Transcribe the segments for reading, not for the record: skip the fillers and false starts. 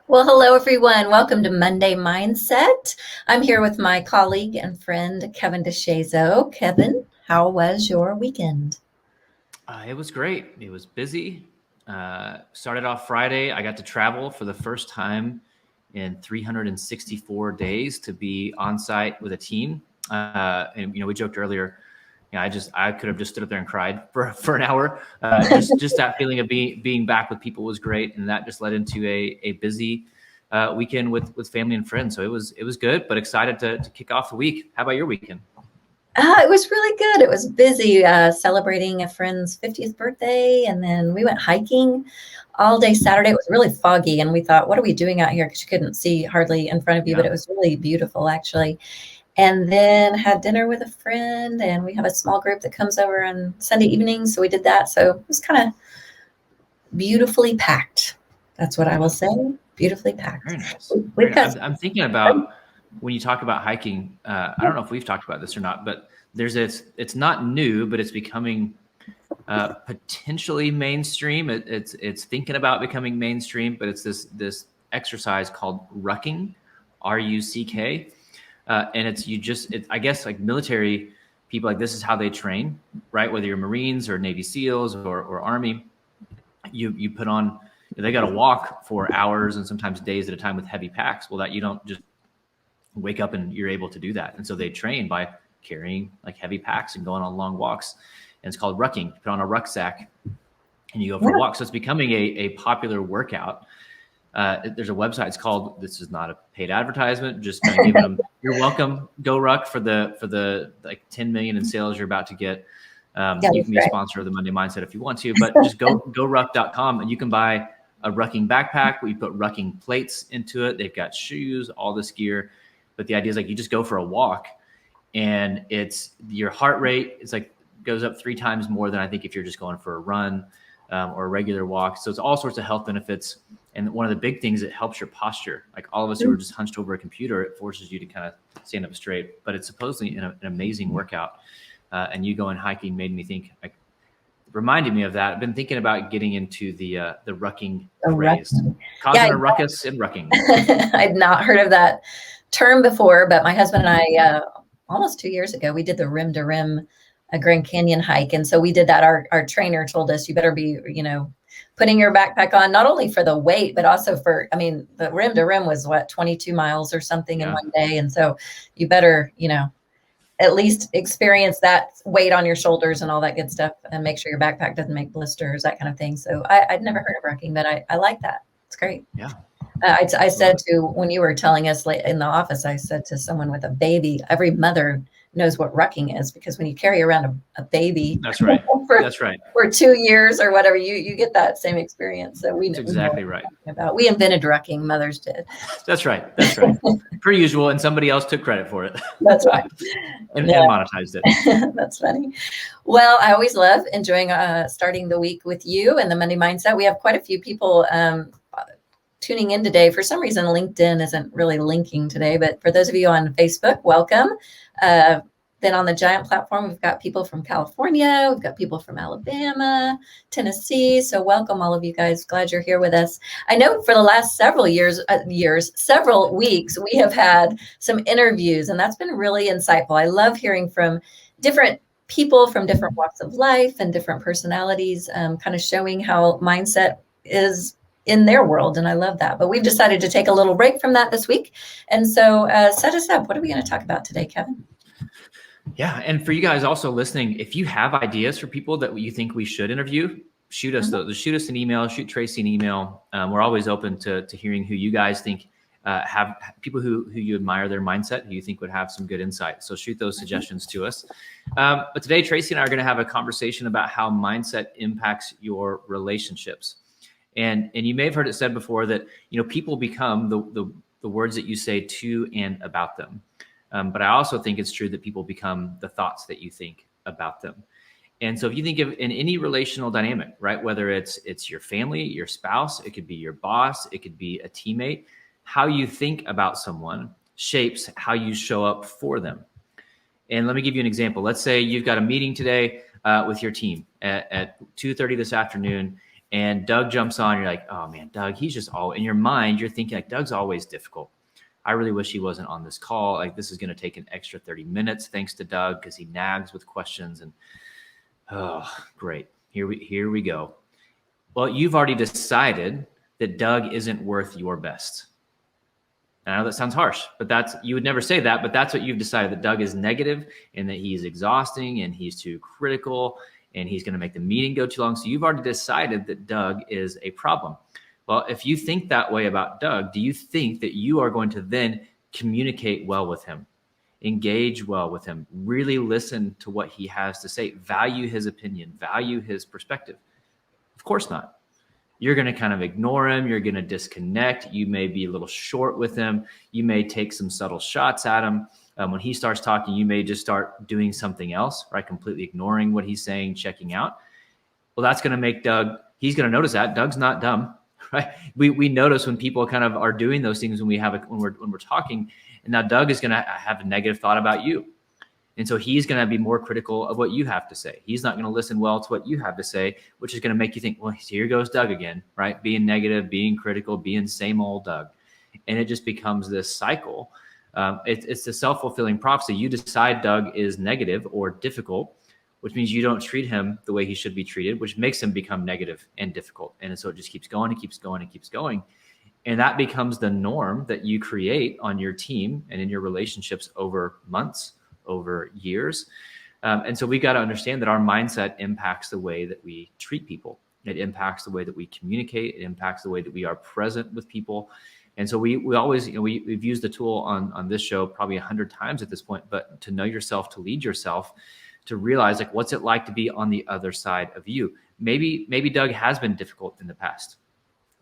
Well, hello, everyone. Welcome to Monday Mindset. I'm here with my colleague and friend, Kevin DeShazo. Kevin, how was your weekend? It was great. It was busy. Started off Friday. I got to travel for the first time in 364 days to be on site with a team. And we joked earlier. I could have just stood up there and cried for an hour. Just that feeling of being back with people was great, and that just led into a busy weekend with family and friends. So it was good, but excited to kick off the week. How about your weekend? It was really good. It was busy celebrating a friend's 50th birthday, and then we went hiking all day Saturday. It was really foggy, and we thought, what are we doing out here? Because you couldn't see hardly in front of you, but Yeah. it was really beautiful, actually. And then had dinner with a friend, and we have a small group that comes over on Sunday evenings, so we did that. So it was kind of beautifully packed. That's what I will say. Beautifully packed. Very nice. Very We've got nice. I'm thinking about when you talk about hiking. I don't know if we've talked about this or not, but there's this. It's not new, but it's becoming potentially mainstream. It's thinking about becoming mainstream, but it's this exercise called rucking, RUCK, and I guess like military people, like this is how they train, right? Whether you're Marines or Navy SEALs or Army, you put on, they got to walk for hours and sometimes days at a time with heavy packs. Well, that you don't just wake up and you're able to do that. And so they train by carrying like heavy packs and going on long walks. And it's called rucking. You put on a rucksack and you go for a walk. So it's becoming a popular workout. There's a website. It's called, this is not a paid advertisement, just kind of giving them, you're welcome. Go Ruck for the like 10 million in sales you're about to get. You can be a sponsor of the Monday Mindset if you want to, but just go ruck.com and you can buy a rucking backpack where you put rucking plates into it. They've got shoes, all this gear. But the idea is like you just go for a walk and it's your heart rate is like goes up 3 times more than I think if you're just going for a run or a regular walk. So it's all sorts of health benefits. And one of the big things, it helps your posture. Like all of us who are just hunched over a computer, it forces you to kind of stand up straight. But it's supposedly an amazing workout. And you going hiking made me think, like, reminded me of that. I've been thinking about getting into the rucking craze, causing a ruckus in rucking. I'd not heard of that term before, but my husband and I, almost 2 years ago, we did the rim to rim a Grand Canyon hike. And so we did that. Our trainer told us, you better be, putting your backpack on, not only for the weight, but also for, the rim to rim was 22 miles or something in one day. And so you better, at least experience that weight on your shoulders and all that good stuff, and make sure your backpack doesn't make blisters, that kind of thing. So I'd never heard of rucking, but I like that. It's great. Yeah. I said when you were telling us late in the office, I said to someone with a baby, every mother knows what rucking is, because when you carry around a baby, that's right. For 2 years or whatever, you get that same experience. So that's exactly right. We invented rucking, mothers did. That's right. Per usual, and somebody else took credit for it. That's right. and monetized it. That's funny. Well, I always love enjoying starting the week with you and the Monday Mindset. We have quite a few people tuning in today. For some reason, LinkedIn isn't really linking today, but for those of you on Facebook, welcome. Then on the Giant platform, we've got people from California, we've got people from Alabama, Tennessee. So welcome all of you guys. Glad you're here with us. I know for the last several several weeks, we have had some interviews, and that's been really insightful. I love hearing from different people from different walks of life and different personalities, kind of showing how mindset is in their world. And I love that. But we've decided to take a little break from that this week. And so set us up. What are we going to talk about today, Kevin? Yeah. And for you guys also listening, if you have ideas for people that you think we should interview, shoot us shoot us an email, shoot Tracy an email. We're always open to hearing who you guys think have people who you admire their mindset, who you think would have some good insight. So shoot those suggestions to us. But today, Tracy and I are going to have a conversation about how mindset impacts your relationships. And you may have heard it said before that, people become the words that you say to and about them. But I also think it's true that people become the thoughts that you think about them. And so if you think of in any relational dynamic, right, whether it's your family, your spouse, it could be your boss, it could be a teammate, how you think about someone shapes how you show up for them. And let me give you an example. Let's say you've got a meeting today with your team at 2:30 this afternoon, And Doug jumps on. You're like, oh man, Doug, he's just all in your mind. You're thinking like, Doug's always difficult. I really wish he wasn't on this call. Like, this is going to take an extra 30 minutes thanks to Doug because he nags with questions. And oh, great. Here we go. Well, you've already decided that Doug isn't worth your best. And I know that sounds harsh, but you would never say that, but that's what you've decided, that Doug is negative and that he's exhausting and he's too critical and he's going to make the meeting go too long. So you've already decided that Doug is a problem. Well, if you think that way about Doug, do you think that you are going to then communicate well with him, engage well with him, really listen to what he has to say, value his opinion, value his perspective? Of course not. You're going to kind of ignore him. You're going to disconnect. You may be a little short with him. You may take some subtle shots at him. When he starts talking, you may just start doing something else, right? Completely ignoring what he's saying, checking out. Well, that's going to make Doug, he's going to notice that. Doug's not dumb, right? We notice when people kind of are doing those things when we're talking. And now Doug is going to have a negative thought about you. And so he's going to be more critical of what you have to say. He's not going to listen well to what you have to say, which is going to make you think, well, here goes Doug again, right? Being negative, being critical, being same old Doug. And it just becomes this cycle. It's a self-fulfilling prophecy. You decide Doug is negative or difficult, which means you don't treat him the way he should be treated, which makes him become negative and difficult. And so it just keeps going and keeps going and keeps going. And that becomes the norm that you create on your team and in your relationships over months, over years. And so we got to understand that our mindset impacts the way that we treat people. It impacts the way that we communicate. It impacts the way that we are present with people. And so we always, we've used the tool on this show probably 100 times at this point, but to know yourself, to lead yourself, to realize like, what's it like to be on the other side of you? Maybe Doug has been difficult in the past,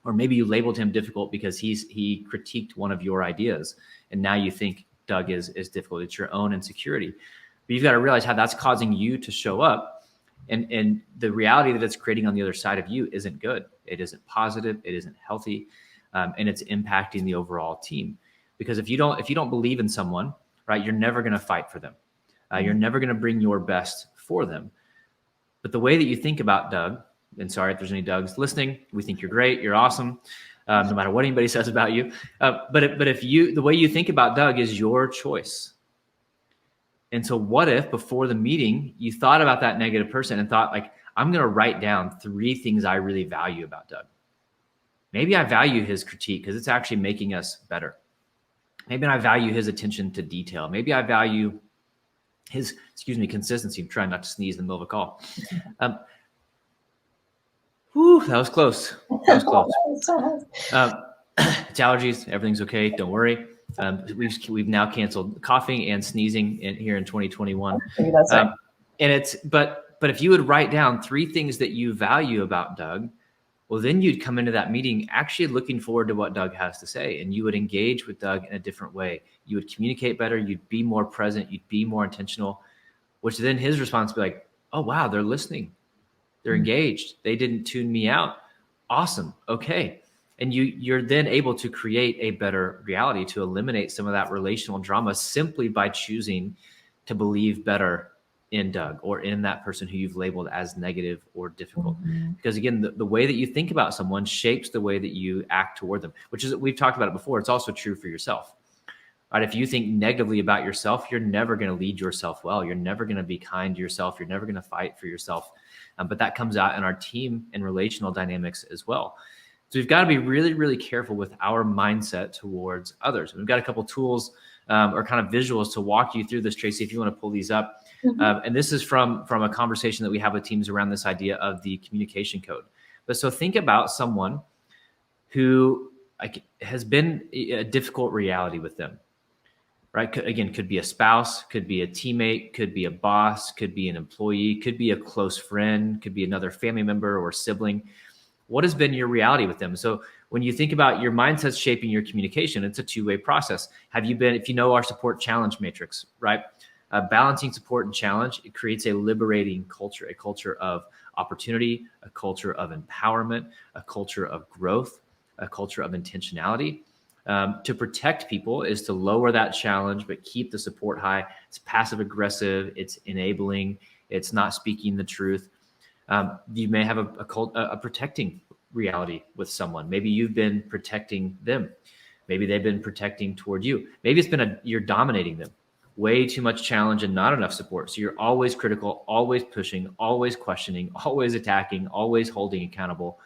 or maybe you labeled him difficult because he critiqued one of your ideas. And now you think Doug is difficult. It's your own insecurity. But you've got to realize how that's causing you to show up. And the reality that it's creating on the other side of you isn't good. It isn't positive. It isn't healthy. And it's impacting the overall team. Because if you don't believe in someone, right, you're never going to fight for them. You're never going to bring your best for them. But the way that you think about Doug, and sorry if there's any Dougs listening, we think you're great, you're awesome, no matter what anybody says about you. But if the way you think about Doug is your choice. And so what if before the meeting, you thought about that negative person and thought like, I'm going to write down 3 things I really value about Doug. Maybe I value his critique because it's actually making us better. Maybe I value his attention to detail. Maybe I value his, consistency. I'm trying not to sneeze in the middle of a call. That was close. It's allergies. Everything's okay. Don't worry. We've now canceled coughing and sneezing here in 2021. That's right. And but if you would write down 3 things that you value about Doug, well, then you'd come into that meeting actually looking forward to what Doug has to say, and you would engage with Doug in a different way. You would communicate better. You'd be more present. You'd be more intentional, which then his response would be like, oh, wow, they're listening. They're engaged. They didn't tune me out. Awesome. Okay. And you're then able to create a better reality, to eliminate some of that relational drama simply by choosing to believe better in Doug or in that person who you've labeled as negative or difficult. Because again, the way that you think about someone shapes the way that you act toward them, which is, we've talked about it before. It's also true for yourself. Right? If you think negatively about yourself, you're never going to lead yourself well. You're never going to be kind to yourself. You're never going to fight for yourself. But that comes out in our team and relational dynamics as well. So we've got to be really, really careful with our mindset towards others. We've got a couple tools or kind of visuals to walk you through this, Tracy, if you want to pull these up. And this is from a conversation that we have with teams around this idea of the communication code. But so think about someone who has been a difficult reality with them, right? Could be a spouse, could be a teammate, could be a boss, could be an employee, could be a close friend, could be another family member or sibling. What has been your reality with them? So when you think about your mindset shaping your communication, it's a 2-way process. If you know our support challenge matrix, right? Balancing support and challenge, it creates a liberating culture, a culture of opportunity, a culture of empowerment, a culture of growth, a culture of intentionality. To protect people is to lower that challenge, but keep the support high. It's passive aggressive. It's enabling. It's not speaking the truth. You may have a protecting reality with someone. Maybe you've been protecting them. Maybe they've been protecting toward you. Maybe it's been you're dominating them. Way too much challenge and not enough support. So you're always critical, always pushing, always questioning, always attacking, always holding accountable.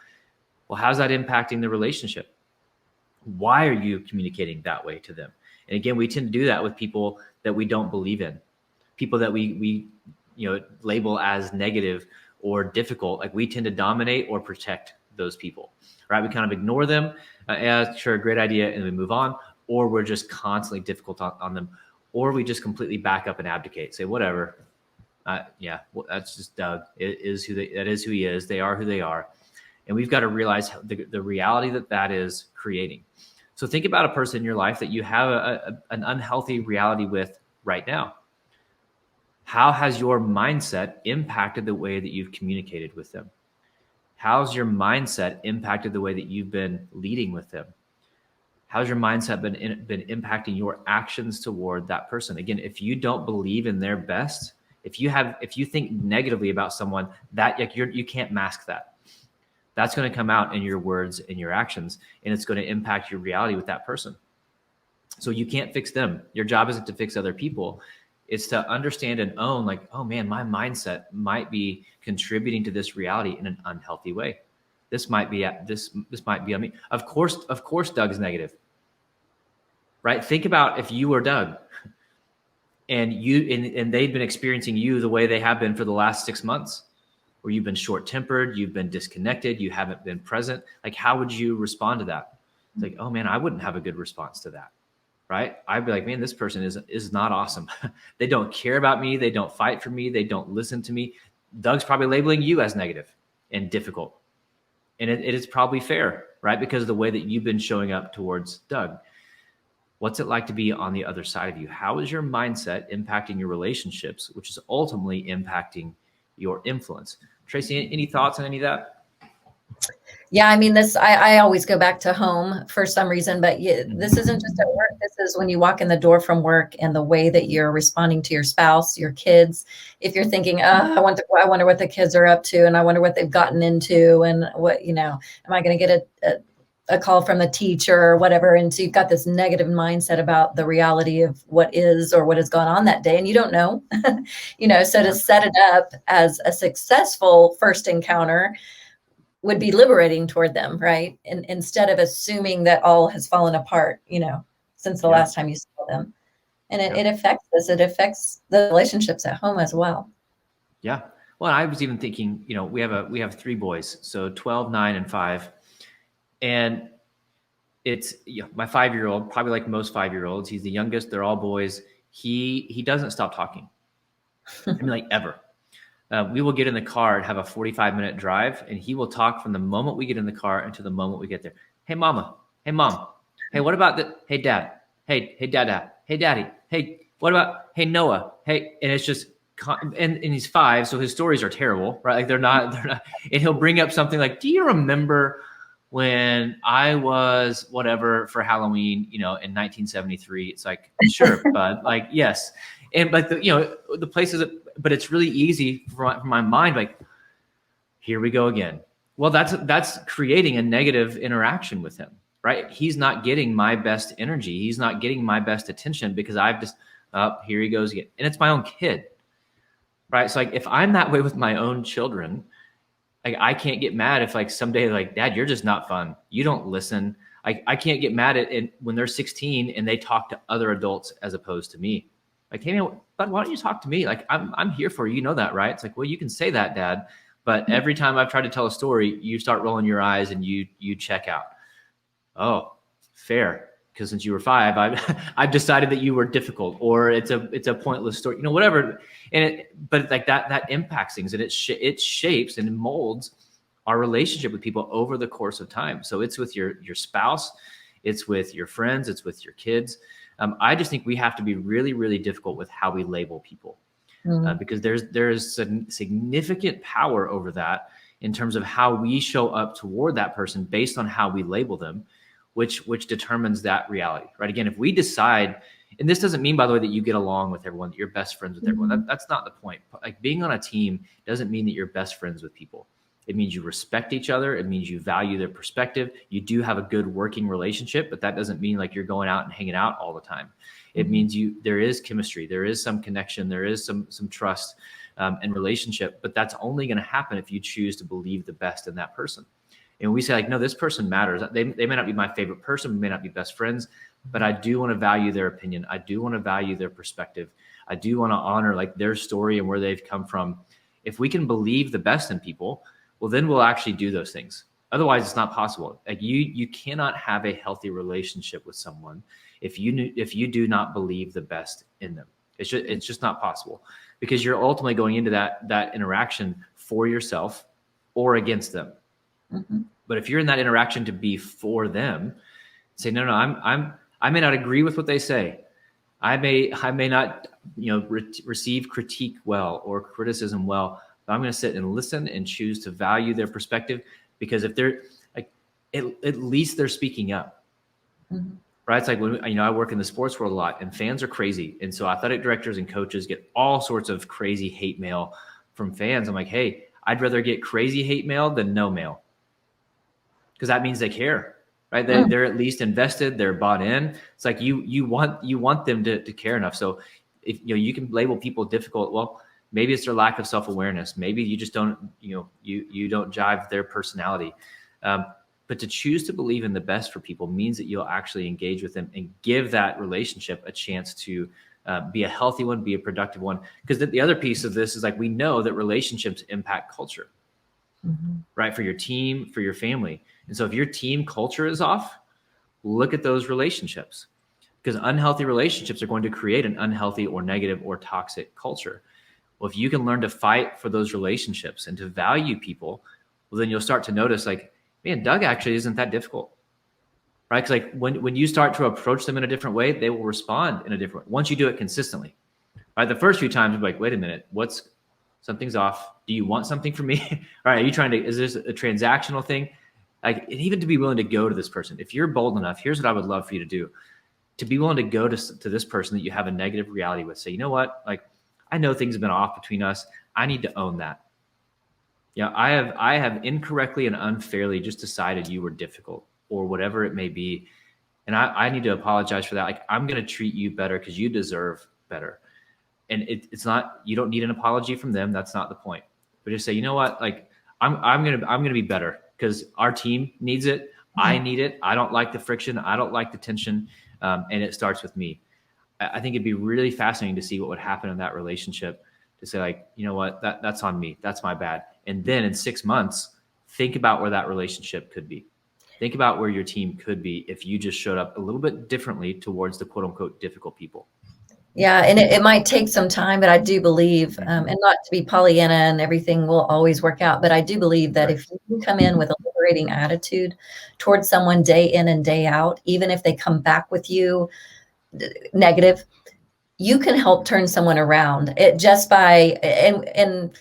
Well, how's that impacting the relationship? Why are you communicating that way to them? And again, we tend to do that with people that we don't believe in, people that we label as negative or difficult. Like we tend to dominate or protect those people, right? We kind of ignore them. Yeah, sure, great idea, and we move on. Or we're just constantly difficult on them, or we just completely back up and abdicate, say whatever. Yeah, well, that's just Doug. That is who he is. They are who they are, and we've got to realize the reality that is creating. So think about a person in your life that you have an unhealthy reality with right now. How has your mindset impacted the way that you've communicated with them? How's your mindset impacted the way that you've been leading with them? How's your mindset been impacting your actions toward that person? Again, if you don't believe in their best, if you think negatively about someone, that you can't mask that. That's going to come out in your words and your actions, and it's going to impact your reality with that person. So you can't fix them. Your job isn't to fix other people. It's to understand and own, like, oh man, my mindset might be contributing to this reality in an unhealthy way. This might be this might be on me. Of course, Doug's negative, right? Think about if you were Doug, and they've been experiencing you the way they have been for the last 6 months, where you've been short-tempered, you've been disconnected, you haven't been present. Like, how would you respond to that? It's like, oh man, I wouldn't have a good response to that. Right? I'd be like, man, this person is not awesome. They don't care about me. They don't fight for me. They don't listen to me. Doug's probably labeling you as negative and difficult. And it is probably fair, right? Because of the way that you've been showing up towards Doug. What's it like to be on the other side of you? How is your mindset impacting your relationships, which is ultimately impacting your influence? Tracy, any thoughts on any of that? Yeah, I mean, I always go back to home for some reason, but this isn't just at work. This is when you walk in the door from work and the way that you're responding to your spouse, your kids. If you're thinking, I wonder what the kids are up to, and I wonder what they've gotten into, and what, am I going to get a call from the teacher or whatever? And so you've got this negative mindset about the reality of what is or what has gone on that day, and you don't know, so to set it up as a successful first encounter would be liberating toward them, right? And instead of assuming that all has fallen apart, since the last time you saw them. And it affects us. It affects the relationships at home as well. Yeah. Well, I was even thinking, we have 3 boys, so 12, 9, and 5. And it's my 5-year-old, probably like most 5-year-olds, he's the youngest. They're all boys. He doesn't stop talking. I mean, like ever. We will get in the car and have a 45-minute drive, and he will talk from the moment we get in the car until the moment we get there. Hey, mama. Hey, mom. Hey, what about that? Hey, dad. Hey, dada. Hey, daddy. Hey, what about? Hey, Noah. Hey, and it's just, and he's 5, so his stories are terrible, right? Like they're not. And he'll bring up something like, "Do you remember when I was whatever for Halloween? In 1973." It's like, sure, bud. Like, yes. And but the places, but it's really easy for my mind. Like, here we go again. Well, that's creating a negative interaction with him, right? He's not getting my best energy. He's not getting my best attention because I've just, here he goes again. And it's my own kid, right? So like, if I'm that way with my own children, like I can't get mad if like someday like, Dad, you're just not fun. You don't listen. I can't get mad at it when they're 16 and they talk to other adults as opposed to me. Like, hey, man, but why don't you talk to me? Like, I'm here for you. You know that, right? It's like, well, you can say that, Dad. But every time I've tried to tell a story, you start rolling your eyes and you check out. Oh, fair. Because since you were 5, I've decided that you were difficult, or it's a pointless story, whatever. And but like that impacts things, and it shapes and molds our relationship with people over the course of time. So it's with your spouse, it's with your friends, it's with your kids. I just think we have to be really, really difficult with how we label people, because there's significant power over that in terms of how we show up toward that person based on how we label them, which determines that reality, right? Again, if we decide And this doesn't mean, by the way, that you get along with everyone, that you're best friends with everyone. That's not the point. Like being on a team doesn't mean that you're best friends with people. It means you respect each other. It means you value their perspective. You do have a good working relationship, but that doesn't mean like you're going out and hanging out all the time. It means there is chemistry, there is some connection, there is some trust and relationship, but that's only going to happen if you choose to believe the best in that person. And we say like, no, this person matters. They may not be my favorite person, we may not be best friends, but I do want to value their opinion. I do want to value their perspective. I do want to honor like their story and where they've come from. If we can believe the best in people, well, then we'll actually do those things. Otherwise, it's not possible. Like you cannot have a healthy relationship with someone if you do not believe the best in them. It's just not possible, because you're ultimately going into that interaction for yourself or against them. Mm-hmm. But if you're in that interaction to be for them, say, no, I may not agree with what they say. I may not, receive critique well or criticism well, but I'm going to sit and listen and choose to value their perspective, because if they're like, at least they're speaking up. Mm-hmm. Right. It's like when, I work in the sports world a lot, and fans are crazy. And so athletic directors and coaches get all sorts of crazy hate mail from fans. I'm like, hey, I'd rather get crazy hate mail than no mail, because that means they care, right? They're at least invested. They're bought in. It's like you want them to care enough. So if you can label people difficult, well, maybe it's their lack of self-awareness. Maybe you just don't you don't jive their personality. But to choose to believe in the best for people means that you'll actually engage with them and give that relationship a chance to be a healthy one, be a productive one. Because the other piece of this is like, we know that relationships impact culture, right? For your team, for your family. And so if your team culture is off, look at those relationships, because unhealthy relationships are going to create an unhealthy or negative or toxic culture. Well, if you can learn to fight for those relationships and to value people, well, then you'll start to notice like, man, Doug actually isn't that difficult, right? Because like when you start to approach them in a different way, they will respond in a different way. Once you do it consistently, right? The first few times you're like, wait a minute, something's off. Do you want something from me? All right, is this a transactional thing? Like, and even to be willing to go to this person, if you're bold enough, here's what I would love for you to do: to be willing to go to this person that you have a negative reality with. Say, you know what? Like, I know things have been off between us. I need to own that. Yeah, I have incorrectly and unfairly just decided you were difficult or whatever it may be. And I need to apologize for that. Like, I'm going to treat you better because you deserve better. And it's not, you don't need an apology from them. That's not the point. But just say, you know what? Like, I'm going to be better because our team needs it. I need it. I don't like the friction. I don't like the tension. And it starts with me. I think it'd be really fascinating to see what would happen in that relationship, to say like, you know what, that's on me. That's my bad. And then in 6 months, think about where that relationship could be. Think about where your team could be if you just showed up a little bit differently towards the quote unquote difficult people. Yeah. And it might take some time, but I do believe, and not to be Pollyanna and everything will always work out, but I do believe that if you come in with a liberating attitude towards someone day in and day out, even if they come back with you negative, you can help turn someone around it just by, and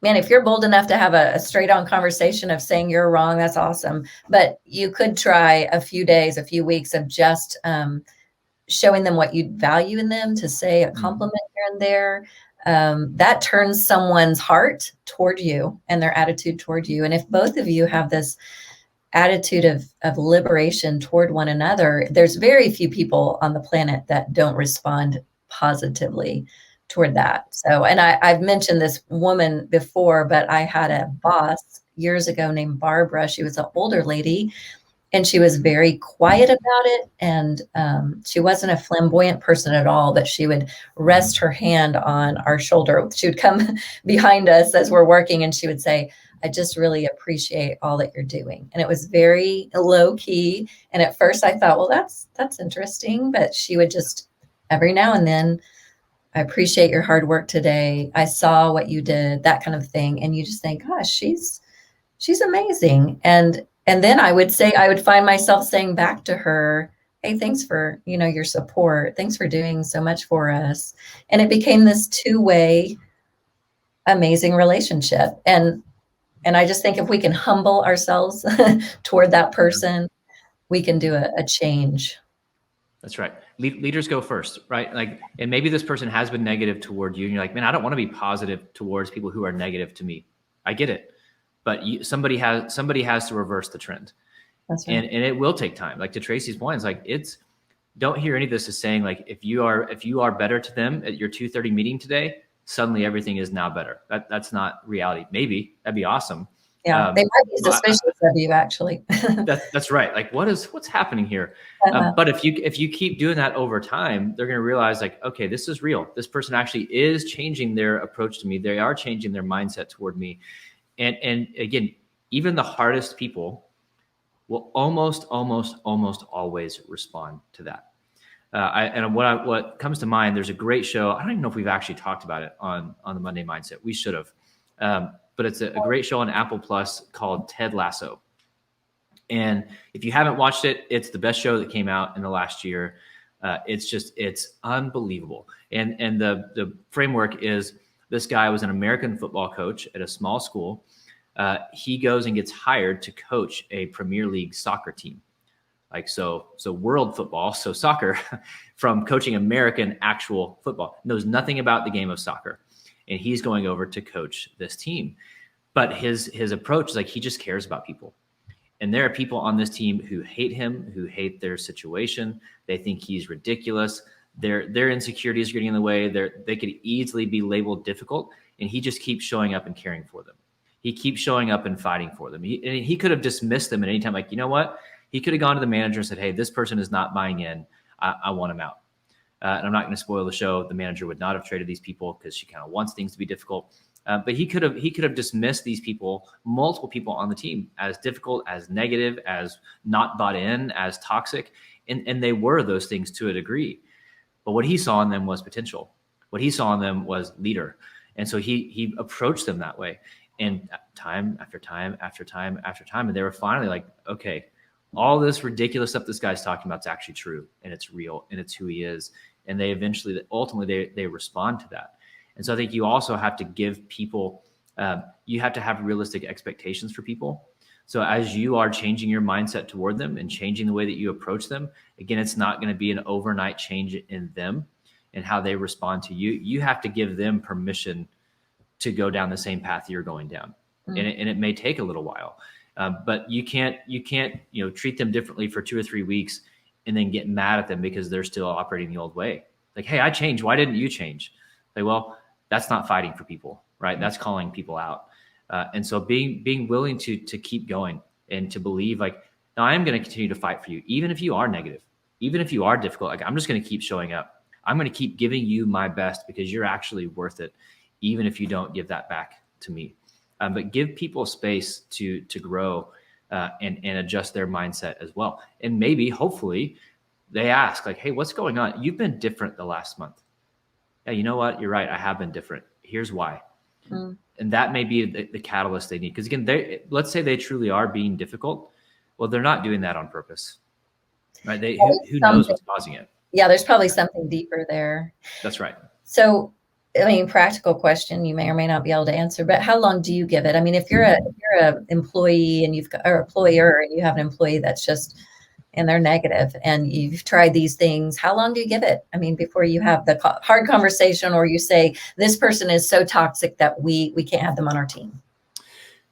man, if you're bold enough to have a straight on conversation of saying you're wrong, that's awesome. But you could try a few days, a few weeks of just showing them what you value in them, to say a compliment here and there. That turns someone's heart toward you and their attitude toward you. And if both of you have this attitude of liberation toward one another, there's very few people on the planet that don't respond positively toward that. So, and I've mentioned this woman before, but I had a boss years ago named Barbara. She was an older lady, and she was very quiet about it. And she wasn't a flamboyant person at all, but she would rest her hand on our shoulder. She would come behind us as we're working, and she would say, I just really appreciate all that you're doing. And it was very low key. And at first I thought, well, that's interesting. But she would just every now and then, I appreciate your hard work today. I saw what you did, that kind of thing. And you just think, gosh, she's amazing. And then I would find myself saying back to her, hey, thanks for, your support. Thanks for doing so much for us. And it became this two-way amazing relationship. And I just think if we can humble ourselves toward that person, we can do a change. That's right. Leaders go first, right? Like, and maybe this person has been negative toward you, and you're like, man, I don't want to be positive towards people who are negative to me. I get it, but somebody has to reverse the trend, That's right. and it will take time. Like to Tracy's point, it's like don't hear any of this as saying like if you are better to them at your 2:30 meeting today, suddenly everything is now better. That's not reality. Maybe that'd be awesome. Yeah, they might be suspicious of you, actually. That's right. Like, what's happening here? But if you keep doing that over time, they're going to realize like, okay, this is real. This person actually is changing their approach to me. They are changing their mindset toward me. And again, even the hardest people will almost always respond to that. What comes to mind, there's a great show. I don't even know if we've actually talked about it on the Monday Mindset. We should have. But it's a great show on Apple Plus called Ted Lasso. And if you haven't watched it, it's the best show that came out in the last year. It's unbelievable. And the framework is this guy was an American football coach at a small school. He goes and gets hired to coach a Premier League soccer team. Like, so world football, so soccer, from coaching American actual football, knows nothing about the game of soccer. And he's going over to coach this team. But his approach is like, he just cares about people. And there are people on this team who hate him, who hate their situation. They think he's ridiculous. Their insecurities are getting in the way. They could easily be labeled difficult. And he just keeps showing up and caring for them. He keeps showing up and fighting for them. He could have dismissed them at any time. Like, you know what? He could have gone to the manager and said, hey, this person is not buying in. I want him out. And I'm not going to spoil the show. The manager would not have traded these people because she kind of wants things to be difficult. But he could have dismissed these people, multiple people on the team, as difficult, as negative, as not bought in, as toxic. And they were those things to a degree. But what he saw in them was potential. What he saw in them was leader. And so he approached them that way. And time after time after time after time. And they were finally like, okay, all this ridiculous stuff this guy's talking about is actually true. And it's real. And it's who he is. And they ultimately they respond to that. And so I think you also have to give people, you have to have realistic expectations for people. So as you are changing your mindset toward them and changing the way that you approach them, again, it's not going to be an overnight change in them and how they respond to you. You have to give them permission to go down the same path you're going down. And it may take a little while, but you can't treat them differently for 2 or 3 weeks and then get mad at them because they're still operating the old way. Like, hey, I changed. Why didn't you change? Like, well, that's not fighting for people, right? That's calling people out. And so being willing to keep going and to believe like, no, I am going to continue to fight for you. Even if you are negative, even if you are difficult, like I'm just going to keep showing up. I'm going to keep giving you my best because you're actually worth it. Even if you don't give that back to me, but give people space to grow and adjust their mindset as well. And maybe, hopefully, they ask like, hey, what's going on? You've been different the last month. Yeah, you know what? You're right. I have been different. Here's why. And that may be the catalyst they need. Because again, let's say they truly are being difficult. Well, they're not doing that on purpose, right? Who knows what's causing it? Yeah, there's probably something deeper there. That's right. So, I mean, practical question, you may or may not be able to answer, but how long do you give it? I mean, if you're an employee and or employer and you have an employee that's just, and they're negative and you've tried these things, how long do you give it? I mean, before you have the hard conversation or you say, this person is so toxic that we can't have them on our team?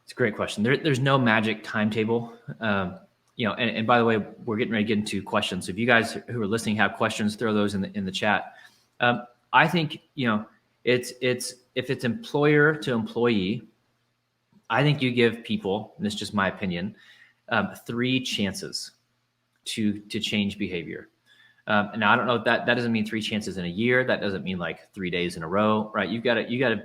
It's a great question. There's no magic timetable. And by the way, we're getting ready to get into questions. So if you guys who are listening have questions, throw those in the chat. I think, it's if it's employer to employee, I think you give people, and this is just my opinion, 3 chances to change behavior. And I don't know if that doesn't mean 3 chances in a year. That doesn't mean like 3 days in a row, right? You got to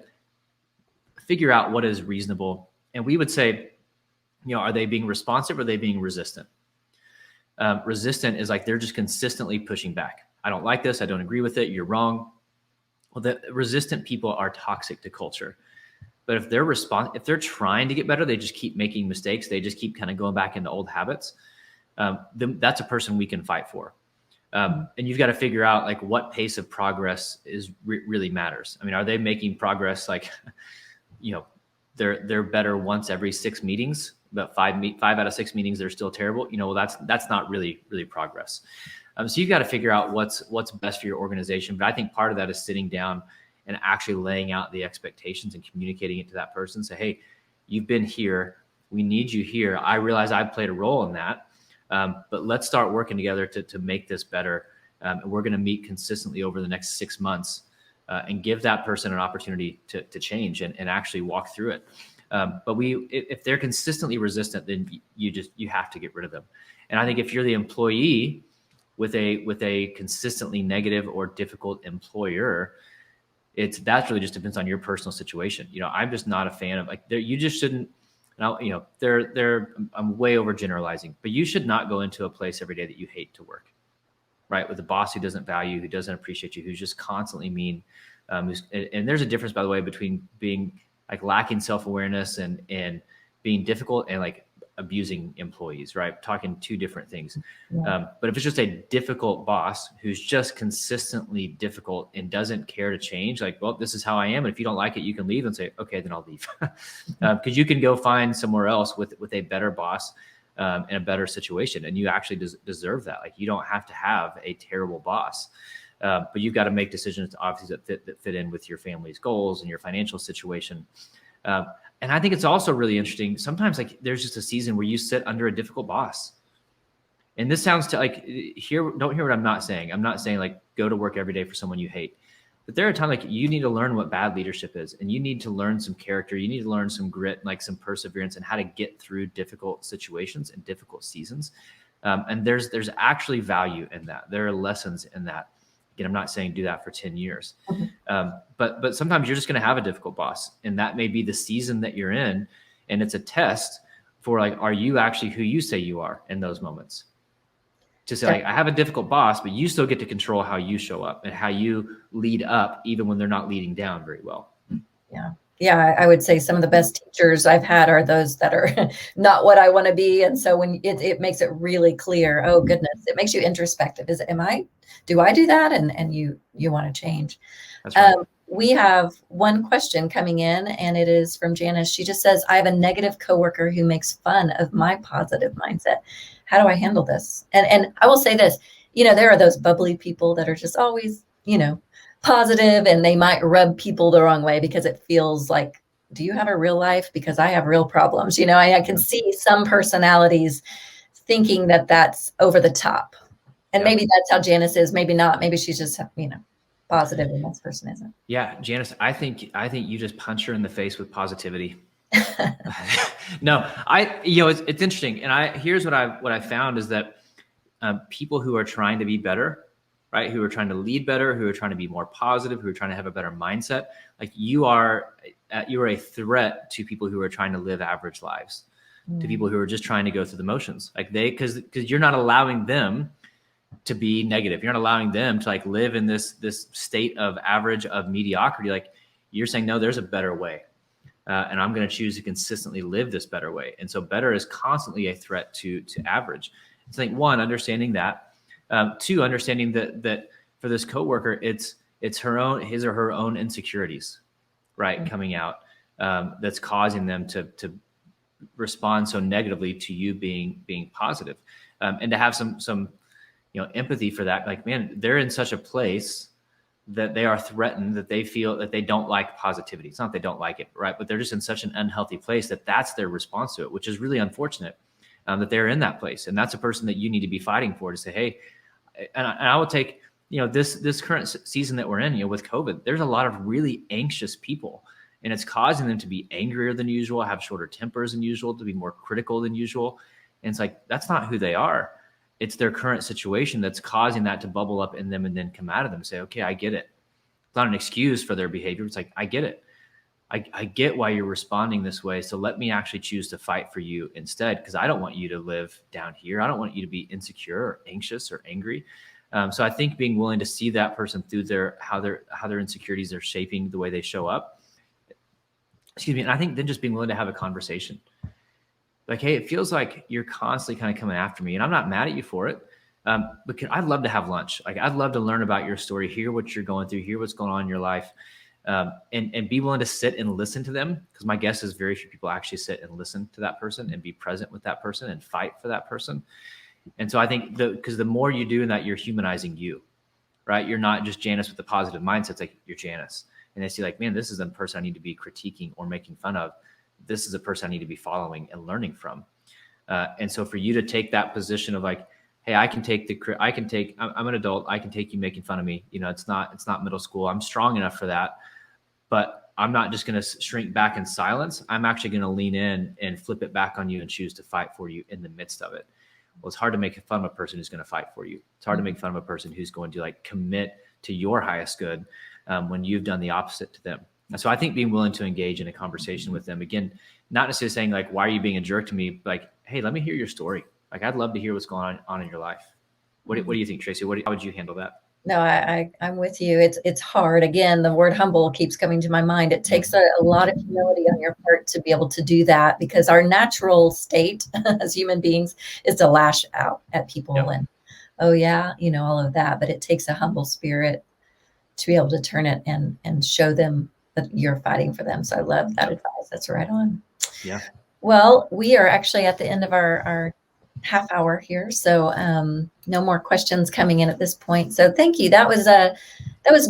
figure out what is reasonable. And we would say, are they being responsive or are they being resistant? Resistant is like they're just consistently pushing back. I don't like this. I don't agree with it. You're wrong. Well, the resistant people are toxic to culture. But if they're trying to get better, they just keep making mistakes. They just keep kind of going back into old habits. Then that's a person we can fight for. And you've got to figure out like what pace of progress really matters. I mean, are they making progress? Like, they're better once every 6 meetings, but five out of 6 meetings, they're still terrible. Well, that's not really progress. So you've got to figure out what's best for your organization. But I think part of that is sitting down and actually laying out the expectations and communicating it to that person. Say, hey, you've been here. We need you here. I realize I played a role in that. But let's start working together to make this better. And we're going to meet consistently over the next 6 months and give that person an opportunity to change and actually walk through it. But if they're consistently resistant, then you have to get rid of them. And I think if you're the employee with a consistently negative or difficult employer, that really just depends on your personal situation. I'm just not a fan of you just shouldn't. Now, I'm way overgeneralizing, but you should not go into a place every day that you hate to work, right? With a boss who doesn't value, who doesn't appreciate you, who's just constantly mean. And there's a difference, by the way, between being lacking self-awareness and being difficult and abusing employees, right? Talking two different things. Yeah. But if it's just a difficult boss who's just consistently difficult and doesn't care to change, well, this is how I am. And if you don't like it, you can leave and say, okay, then I'll leave. Because you can go find somewhere else with a better boss in a better situation. And you actually deserve that. You don't have to have a terrible boss. But you've got to make decisions, obviously, that fit in with your family's goals and your financial situation. And I think it's also really interesting. Sometimes there's just a season where you sit under a difficult boss. And this sounds to don't hear what I'm not saying. I'm not saying go to work every day for someone you hate. But there are times you need to learn what bad leadership is, and you need to learn some character. You need to learn some grit, some perseverance, and how to get through difficult situations and difficult seasons. And there's actually value in that. There are lessons in that. Again, I'm not saying do that for 10 years, but sometimes you're just going to have a difficult boss, and that may be the season that you're in, and it's a test for are you actually who you say you are in those moments? To say I have a difficult boss, but you still get to control how you show up and how you lead up, even when they're not leading down very well. Yeah, I would say some of the best teachers I've had are those that are not what I want to be. And so when it makes it really clear, oh goodness, it makes you introspective. Do I do that? And you want to change. That's right. We have one question coming in, and it is from Janice. She just says, I have a negative coworker who makes fun of my positive mindset. How do I handle this? And I will say this, there are those bubbly people that are just always, positive, and they might rub people the wrong way because it feels like, do you have a real life? Because I have real problems. I can see some personalities thinking that that's over the top. And maybe that's how Janice is. Maybe not. Maybe she's just, positive, and this person isn't. Yeah, Janice, I think you just punch her in the face with positivity. No, it's interesting. And here's what I found is that people who are trying to be better, right? Who are trying to lead better, who are trying to be more positive, who are trying to have a better mindset. You are a threat to people who are trying to live average lives, to people who are just trying to go through the motions. Because you're not allowing them to be negative. You're not allowing them to live in this state of average, of mediocrity. You're saying, no, there's a better way. And I'm going to choose to consistently live this better way. And so better is constantly a threat to average. It's one, understanding that. Two, understanding that for this coworker, it's his or her own insecurities, right, coming out, that's causing them to respond so negatively to you being positive, and to have some empathy for that. Man, they're in such a place that they are threatened, that they feel that they don't like positivity. It's not they don't like it, right, but they're just in such an unhealthy place that's their response to it, which is really unfortunate. That they're in that place, and that's a person that you need to be fighting for, to say, hey. And I would take, this current season that we're in, with COVID, there's a lot of really anxious people, and it's causing them to be angrier than usual, have shorter tempers than usual, to be more critical than usual. And it's that's not who they are. It's their current situation that's causing that to bubble up in them and then come out of them and say, okay, I get it. It's not an excuse for their behavior. It's I get it. I get why you're responding this way. So let me actually choose to fight for you instead, because I don't want you to live down here. I don't want you to be insecure or anxious or angry. So I think being willing to see that person through how their insecurities are shaping the way they show up. Excuse me. And I think then just being willing to have a conversation. Hey, it feels like you're constantly kind of coming after me, and I'm not mad at you for it. But I'd love to have lunch. I'd love to learn about your story, hear what you're going through, hear what's going on in your life. and be willing to sit and listen to them. Because my guess is very few people actually sit and listen to that person and be present with that person and fight for that person. And so I think because the more you do that, you're humanizing you, right? You're not just Janice with the positive mindset. It's like you're Janice. And they see like, man, this is the person I need to be critiquing or making fun of. This is a person I need to be following and learning from. And so for you to take that position of like, hey, I'm an adult. I can take you making fun of me. You know, it's not middle school. I'm strong enough for that, but I'm not just going to shrink back in silence. I'm actually going to lean in and flip it back on you and choose to fight for you in the midst of it. Well, it's hard to make fun of a person who's going to fight for you. It's hard to make fun of a person who's going to like commit to your highest good when you've done the opposite to them. And so I think being willing to engage in a conversation with them, again, not necessarily saying like, why are you being a jerk to me? Like, hey, let me hear your story. Like, I'd love to hear what's going on in your life. What do you think, Tracy? How would you handle that? No, I'm with you. It's hard. Again, the word humble keeps coming to my mind. It takes a lot of humility on your part to be able to do that, because our natural state as human beings is to lash out at people and, oh yeah, all of that. But it takes a humble spirit to be able to turn it and show them that you're fighting for them. So I love that advice. That's right on. Yeah. Well, we are actually at the end of our half hour here. So no more questions coming in at this point. So thank you. That was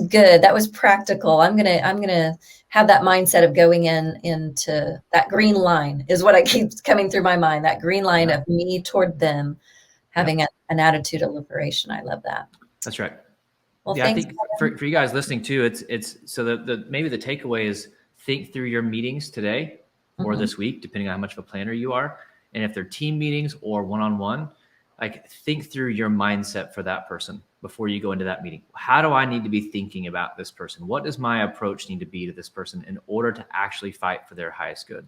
good. That was practical. I'm gonna have that mindset of going into that green line is what I keeps coming through my mind. That green line of me toward them, having an attitude of liberation. I love that. That's right. Well, yeah, thanks, I think for you guys listening too, it's so maybe the takeaway is think through your meetings today or this week, depending on how much of a planner you are. And if they're team meetings or one-on-one, like think through your mindset for that person before you go into that meeting. How do I need to be thinking about this person? What does my approach need to be to this person in order to actually fight for their highest good?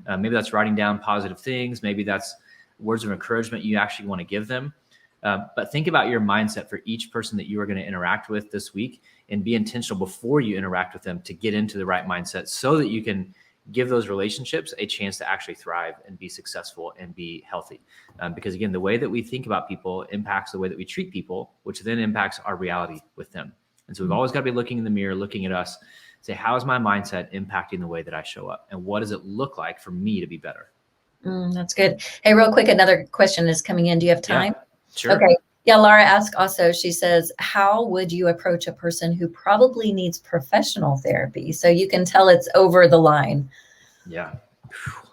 Maybe that's writing down positive things. Maybe that's words of encouragement you actually want to give them. But think about your mindset for each person that you are going to interact with this week, and be intentional before you interact with them to get into the right mindset so that you can give those relationships a chance to actually thrive and be successful and be healthy. Because again, the way that we think about people impacts the way that we treat people, which then impacts our reality with them. And so we've always got to be looking in the mirror, looking at us, say, how is my mindset impacting the way that I show up? And what does it look like for me to be better? That's good. Hey, real quick, another question is coming in. Do you have time? Yeah, sure. Okay. Yeah, Laura asked also, she says, how would you approach a person who probably needs professional therapy? So you can tell it's over the line. Yeah,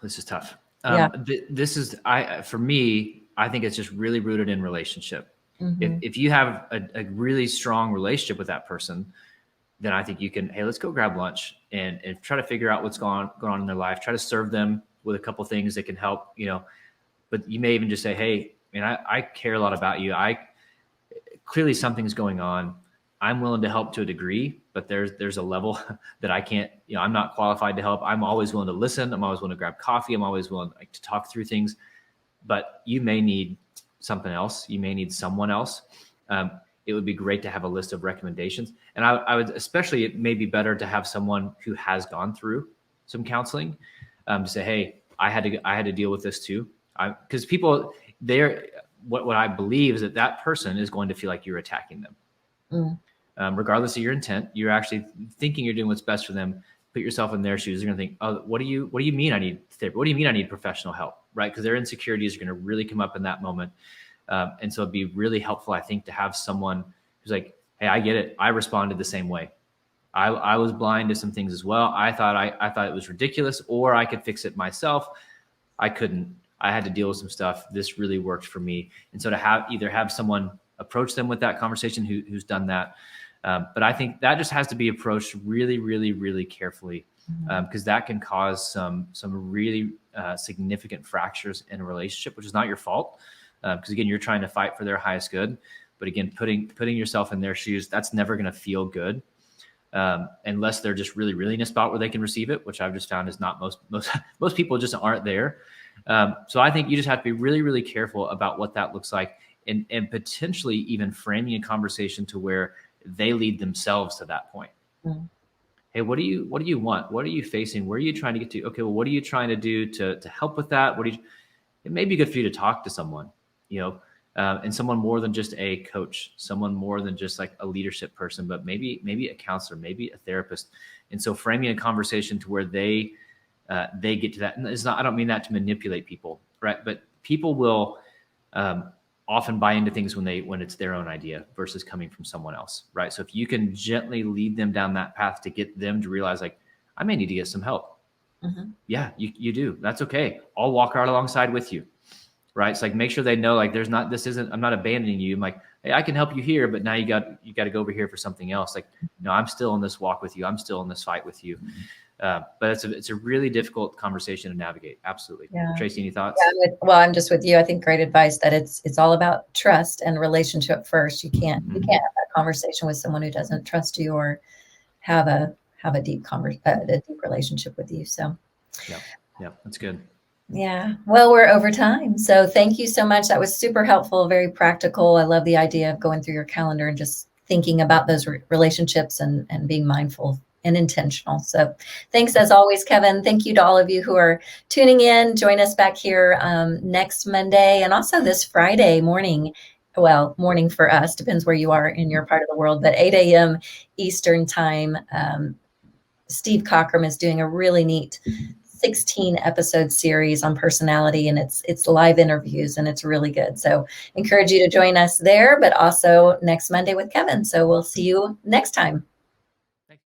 this is tough. Yeah. For me, I think it's just really rooted in relationship. If you have a really strong relationship with that person, then I think you can, hey, let's go grab lunch and try to figure out what's going on in their life. Try to serve them with a couple things that can help, but you may even just say, hey, I care a lot about you. Clearly something's going on. I'm willing to help to a degree, but there's a level that I can't, I'm not qualified to help. I'm always willing to listen. I'm always willing to grab coffee. I'm always willing to talk through things, but you may need something else. You may need someone else. It would be great to have a list of recommendations. And I would, especially, it may be better to have someone who has gone through some counseling to say, hey, I had to deal with this too. Because people, what I believe is that person is going to feel like you're attacking them. Regardless of your intent, you're actually thinking you're doing what's best for them. Put yourself in their shoes. They're going to think, oh, what do you mean I need therapy? What do you mean I need professional help? Right? Because their insecurities are going to really come up in that moment. And so it'd be really helpful, I think, to have someone who's like, hey, I get it. I responded the same way. I was blind to some things as well. I thought it was ridiculous, or I could fix it myself. I couldn't. I had to deal with some stuff. This really worked for me. And so to have someone approach them with that conversation who's done that. But I think that just has to be approached really, really, really carefully, because that can cause some really significant fractures in a relationship, which is not your fault. Because again, you're trying to fight for their highest good. But again, putting yourself in their shoes, that's never going to feel good. Unless they're just really, really in a spot where they can receive it, which I've just found is not most people just aren't there. So I think you just have to be really, really careful about what that looks like, and potentially even framing a conversation to where they lead themselves to that point. Hey, what do you want? What are you facing? Where are you trying to get to? Okay, well, what are you trying to do to help with that? It may be good for you to talk to someone, and someone more than just a coach, someone more than just like a leadership person, but maybe a counselor, maybe a therapist. And so framing a conversation to where they get to that. And it's not, I don't mean that to manipulate people, right? But people will often buy into things when it's their own idea versus coming from someone else, right? So if you can gently lead them down that path to get them to realize, like, I may need to get some help. Mm-hmm. Yeah, you do. That's okay. I'll walk right alongside with you. Right. It's like, make sure they know, like, I'm not abandoning you. I'm like, hey, I can help you here, but now you got to go over here for something else. Like, no, I'm still in this walk with you. I'm still in this fight with you. But it's a really difficult conversation to navigate. Absolutely. Yeah. Tracy, any thoughts? Yeah, I'm just with you. I think great advice that it's all about trust and relationship first. You can't have that conversation with someone who doesn't trust you or have a deep relationship with you. So yeah, that's good. Yeah. Well, we're over time. So thank you so much. That was super helpful, very practical. I love the idea of going through your calendar and just thinking about those relationships and being mindful and intentional. So thanks as always, Kevin. Thank you to all of you who are tuning in. Join us back here next Monday and also this Friday morning. Well, morning for us, depends where you are in your part of the world, but 8 a.m. Eastern time. Steve Cockram is doing a really neat 16 episode series on personality, and it's live interviews, and it's really good. So encourage you to join us there, but also next Monday with Kevin. So we'll see you next time.